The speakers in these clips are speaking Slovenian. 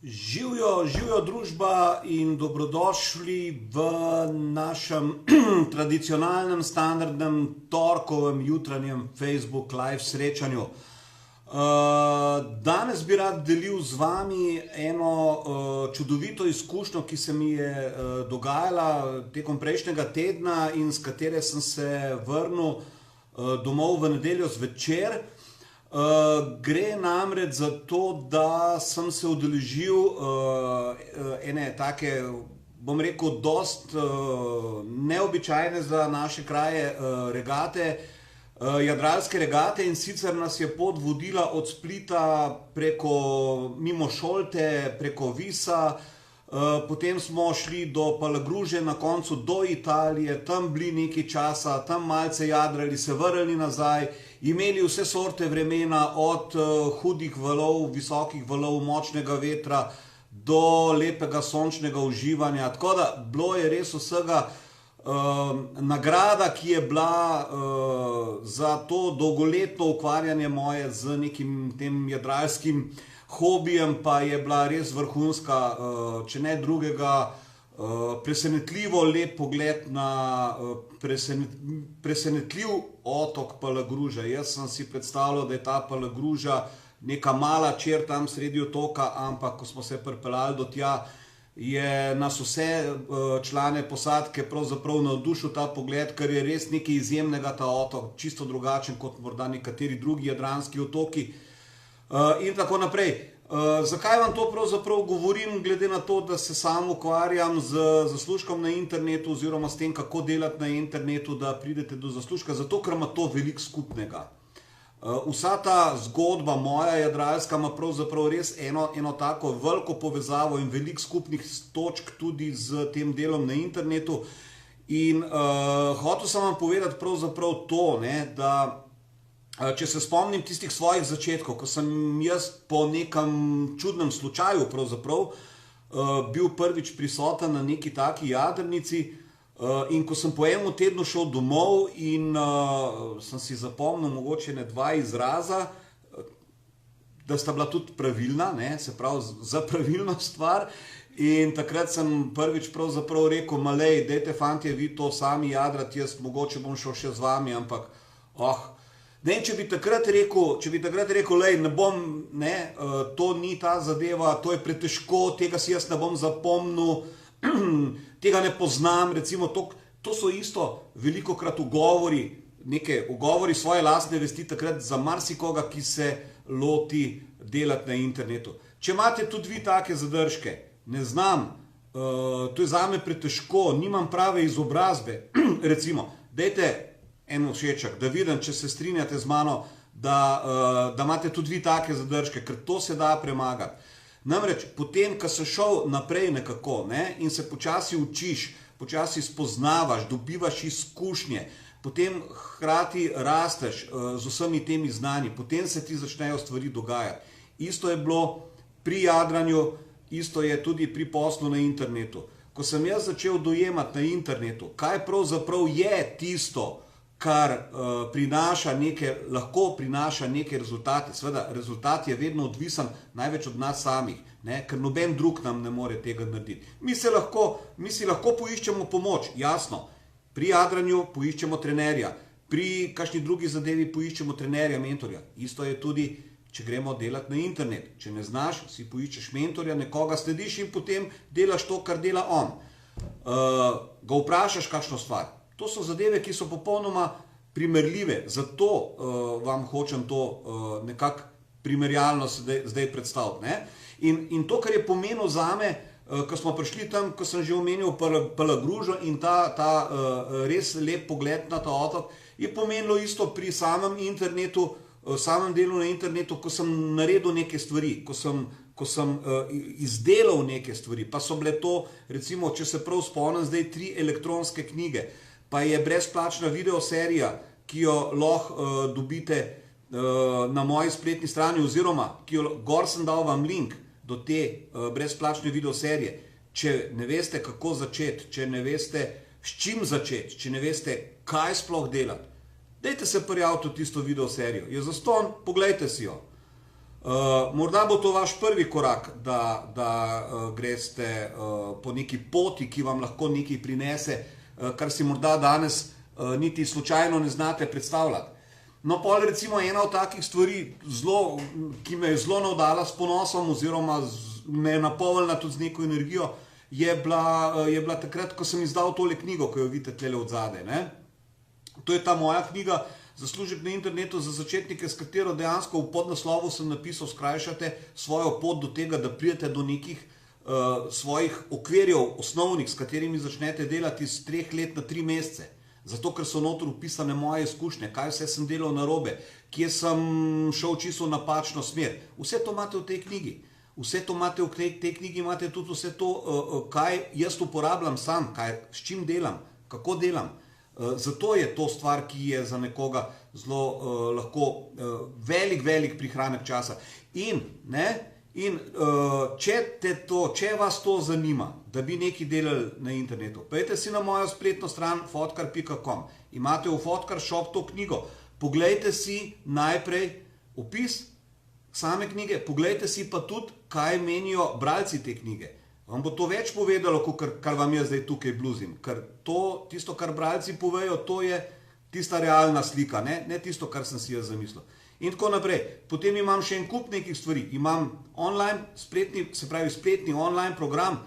Živijo družba in dobrodošli v našem tradicionalnem, standardnem, torkovem, jutranjem Facebook live srečanju. Danes bi rad delil z vami eno čudovito izkušnjo, ki se mi je dogajala tekom prejšnjega tedna in s katere sem se vrnil domov v nedeljo zvečer. Gre namreč za to, da sem se udeležil ene take, bom rekel, dost neobičajne za naše kraje regate, jadralske regate, in sicer nas je pot vodila od Splita preko mimo Šolte, preko Visa, potem smo šli do Palagruže, na koncu do Italije, tam bili nekaj časa, tam malce jadrali, se vrnili nazaj, imeli vse sorte vremena, od hudih valov, visokih valov, močnega vetra do lepega sončnega uživanja. Tako da bilo je res vsega. Nagrada, ki je bila za to dolgoletno ukvarjanje moje z nekim tem jadralskim hobijem, pa je bila res vrhunska, če ne drugega, presenetljivo lep pogled na presenetljiv otok Palagruža. Jaz sem si predstavljal, da je ta Palagruža neka mala čer tam sredi otoka, ampak ko smo se pripeljali do tja, je nas vse člane posadke pravzaprav navdušil ta pogled, ker je res nekaj izjemnega ta otok, čisto drugačen kot morda nekateri drugi jadranski otoki in tako naprej. Zakaj vam to pravzaprav govorim, glede na to, da se sam ukvarjam z zaslužkom na internetu oziroma s tem, kako delati na internetu, da pridete do zaslužka? Zato, ker ima to veliko skupnega. Vsa ta zgodba moja jadralska ima pravzaprav res eno tako veliko povezavo in veliko skupnih točk tudi z tem delom na internetu. In hotel sem vam povedati pravzaprav to, da če se spomnim tistih svojih začetkov, ko sem jaz po nekem čudnem slučaju pravzaprav bil prvič prisoten na neki taki jadrnici, in ko sem po enem tednu šel domov in sem si zapomnil mogoče ne dva izraza, da sta bila tudi pravilna, se pravi za pravilno stvar, in takrat sem prvič pravzaprav rekel: "Malej, dajte fantje vi to sami jadrati, jaz mogoče bom šel še z vami, ampak če bi takrat rekel, lej, ne bom, to ni ta zadeva, to je pretežko, tega si jaz ne bom zapomnil, tega ne poznam, recimo, to so isto velikokrat ugovori svoje lastne vesti takrat za marsikoga, ki se loti delati na internetu. Če imate tudi vi take zadržke, ne znam, to je zame pretežko, nimam prave izobrazbe, recimo, dajte en všeček, da vidim, če se strinjate z mano, da imate tudi vi take zadržke, ker to se da premagati. Namreč, potem, ko sem šel naprej nekako in se počasi učiš, počasi spoznavaš, dobivaš izkušnje, potem hkrati rasteš z vsemi temi znanji, potem se ti začnejo stvari dogajati. Isto je bilo pri jadranju, isto je tudi pri poslu na internetu. Ko sem jaz začel dojemati na internetu, kaj pravzaprav je tisto, kar lahko prinaša neke rezultate. Seveda, rezultat je vedno odvisen največ od nas samih, ker noben drug nam ne more tega narediti. Mi si lahko poiščemo pomoč, jasno. Pri jadranju poiščemo trenerja, pri kakšni drugi zadevi poiščemo trenerja, mentorja. Isto je tudi, če gremo delati na internet. Če ne znaš, si poiščeš mentorja, nekoga slediš in potem delaš to, kar dela on. Ga vprašaš kakšno stvar. To so zadeve, ki so popolnoma primerljive, zato vam hočem to nekako primerjalno zdaj predstaviti. In to, kar je pomenilo zame, ko smo prišli tam, ko sem že omenil Palagružo in ta res lep pogled na ta otok, je pomenilo isto pri samem internetu, samem delu na internetu, ko sem naredil neke stvari, ko sem izdelal neke stvari, pa so bile to, recimo, če se prav spomnim, zdaj 3 elektronske knjige, pa je brezplačna videoserija, ki jo lahko dobite na moji spletni strani, oziroma gor sem dal vam link do te brezplačne videoserije. Če ne veste, kako začeti, če ne veste, s čim začeti, če ne veste, kaj sploh delati, dajte se prijaviti v tisto videoserijo. Je zastonj, poglejte si jo. Morda bo to vaš prvi korak, da greste po neki poti, ki vam lahko nekaj prinese, kar si morda danes niti slučajno ne znate predstavljati. No, pol recimo ena od takih stvari, ki me je zelo navdala s ponosom oziroma me je napolnila tudi z neko energijo, je bila takrat, ko sem izdal tole knjigo, ko jo vidite tlele od zadaj. To je ta moja knjiga Zaslužek na internetu za začetnike, s katero dejansko v podnaslovu sem napisal, skrajšate svojo pot do tega, da pridete do nekih svojih okvirjev osnovnih, s katerimi začnete delati z 3 let na 3 mesece. Zato, ker so noter upisane moje izkušnje, kaj vse sem delal narobe, kje sem šel čisto v napačno smer. Vse to imate v tej knjigi. Vse to imate v tej knjigi, imate tudi vse to, kaj jaz uporabljam sam, s čim delam, kako delam. Zato je to stvar, ki je za nekoga zelo lahko velik prihranek časa. Če vas to zanima, da bi nekaj delali na internetu, pojdite si na mojo spletno stran fotkar.com. Imate v Fotkar Shop to knjigo. Poglejte si najprej opis same knjige, poglejte si pa tudi, kaj menijo bralci te knjige. Vam bo to več povedalo, kar vam jaz zdaj tukaj bluzim. Ker tisto, kar bralci povejo, to je tista realna slika, ne tisto, kar sem si jaz zamislil. In tako naprej. Potem imam še en kup nekih stvari. Imam online, spletni online program,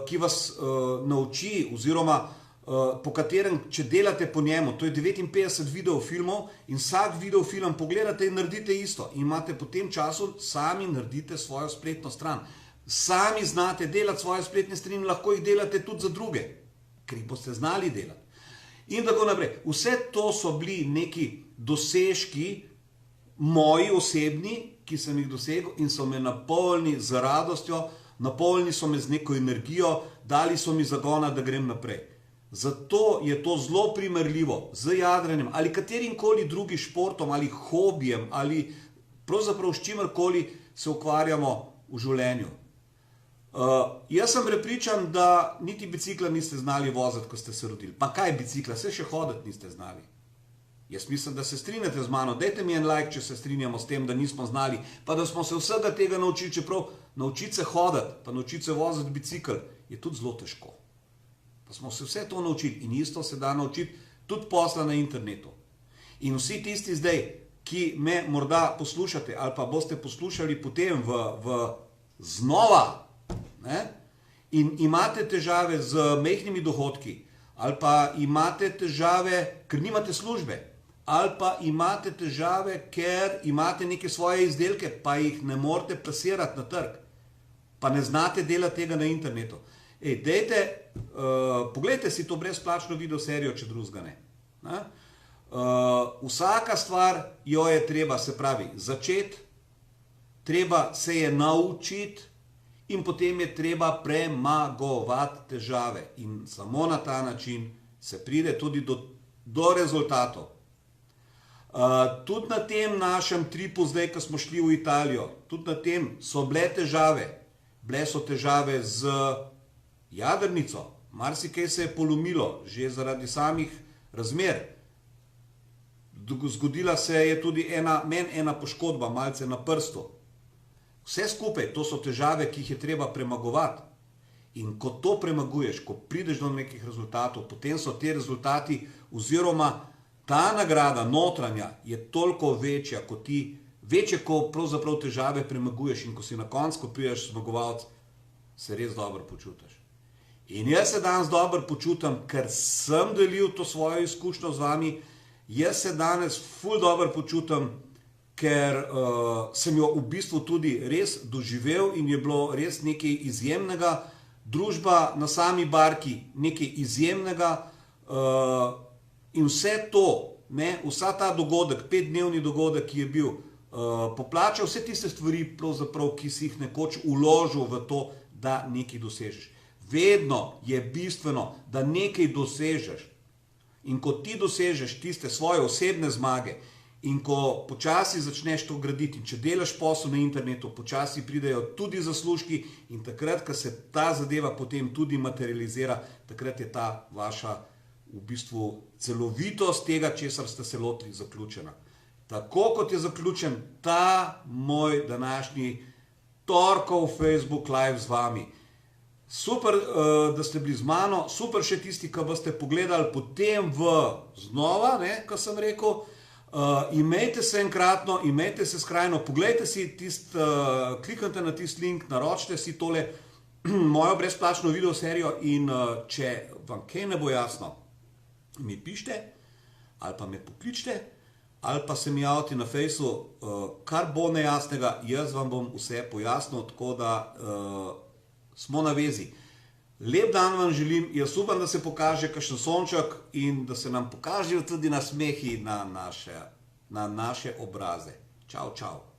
ki vas nauči oziroma po katerem, če delate po njemu, to je 59 videofilmov in vsak videofilm pogledate in naredite isto. In imate po tem času sami naredite svojo spletno stran. Sami znate delati svoje spletne strani in lahko jih delate tudi za druge, ker jih boste znali delati. In tako naprej. Vse to so bili neki dosežki, moji osebni, ki sem jih dosegel in so me napolnili z radostjo, napolnili so me z neko energijo, dali so mi zagona, da grem naprej. Zato je to zelo primerljivo z jadranjem ali katerimkoli drugim športom ali hobijem ali pravzaprav s čimerkoli se ukvarjamo v življenju. Jaz sem prepričan, da niti bicikla niste znali voziti, ko ste se rodili. Pa kaj bicikla, se še hoditi niste znali. Jaz mislim, da se strinjate z mano. Dajte mi en like, če se strinjamo s tem, da nismo znali, pa da smo se vsega tega naučili, čeprav naučiti se hoditi, pa naučiti se voziti bicikl, je tudi zelo težko. Pa smo se vse to naučili in isto se da naučiti tudi posla na internetu. In vsi tisti zdaj, ki me morda poslušate ali pa boste poslušali potem znova, in imate težave z majhnimi dohodki, ali pa imate težave, ker nimate službe, ali pa imate težave, ker imate neke svoje izdelke, pa jih ne morete plasirati na trg, pa ne znate delati tega na internetu. Poglejte si to brezplačno videoserijo, če drugega ne. Vsaka stvar jo je treba, se pravi, začeti, treba se je naučiti, in potem je treba premagovati težave. In samo na ta način se pride tudi do rezultatov. Tudi na tem našem tripu zdaj, ko smo šli v Italijo, tudi na tem so bile težave. Bile so težave z jadrnico. Marsikaj se je polomilo, že zaradi samih razmer. Zgodila se je tudi meni ena poškodba, malce na prstu. Vse skupaj, to so težave, ki jih je treba premagovati. In ko to premaguješ, ko prideš do nekih rezultatov, potem so te rezultati oziroma ta nagrada notranja je toliko večja, ko pravzaprav težave premaguješ in ko si na koncu, ko prideš zmagovalec, se res dobro počutiš. In jaz se danes dobro počutim, ker sem delil to svojo izkušnjo z vami, jaz se danes ful dobro počutim, ker sem jo v bistvu tudi res doživel in je bilo res nekaj izjemnega, družba na sami barki nekaj izjemnega in vse to, vsa ta dogodek, 5-dnevni dogodek, ki je bil, poplačal vse tiste stvari, ki si jih nekoč vložil v to, da nekaj dosežeš. Vedno je bistveno, da nekaj dosežeš in ko ti dosežeš tiste svoje osebne zmage, in ko počasi začneš to graditi, in če delaš posel na internetu, počasi pridejo tudi zaslužki in takrat, ko se ta zadeva potem tudi materializira, takrat je ta vaša v bistvu celovitost tega, česar ste se lotili, zaključena. tako kot je zaključen ta moj današnji torkov Facebook live z vami. Super, da ste bili z mano, super še tisti, ki boste pogledali potem znova, kot sem rekel. Imejte se enkratno, imejte se skrajno, poglejte si kliknite na tisti link, naročite si tole mojo brezplačno video serijo in če vam kaj ne bo jasno, mi pišite ali pa me pokličite ali pa se mi javite na Fejsu, kar bo nejasnega, jaz vam bom vse pojasnil, tako da smo na vezi. Lep dan vam želim, jaz upam, da se pokaže kakšen sonček in da se nam pokažejo tudi nasmehi na naše obraze. Čau, čau.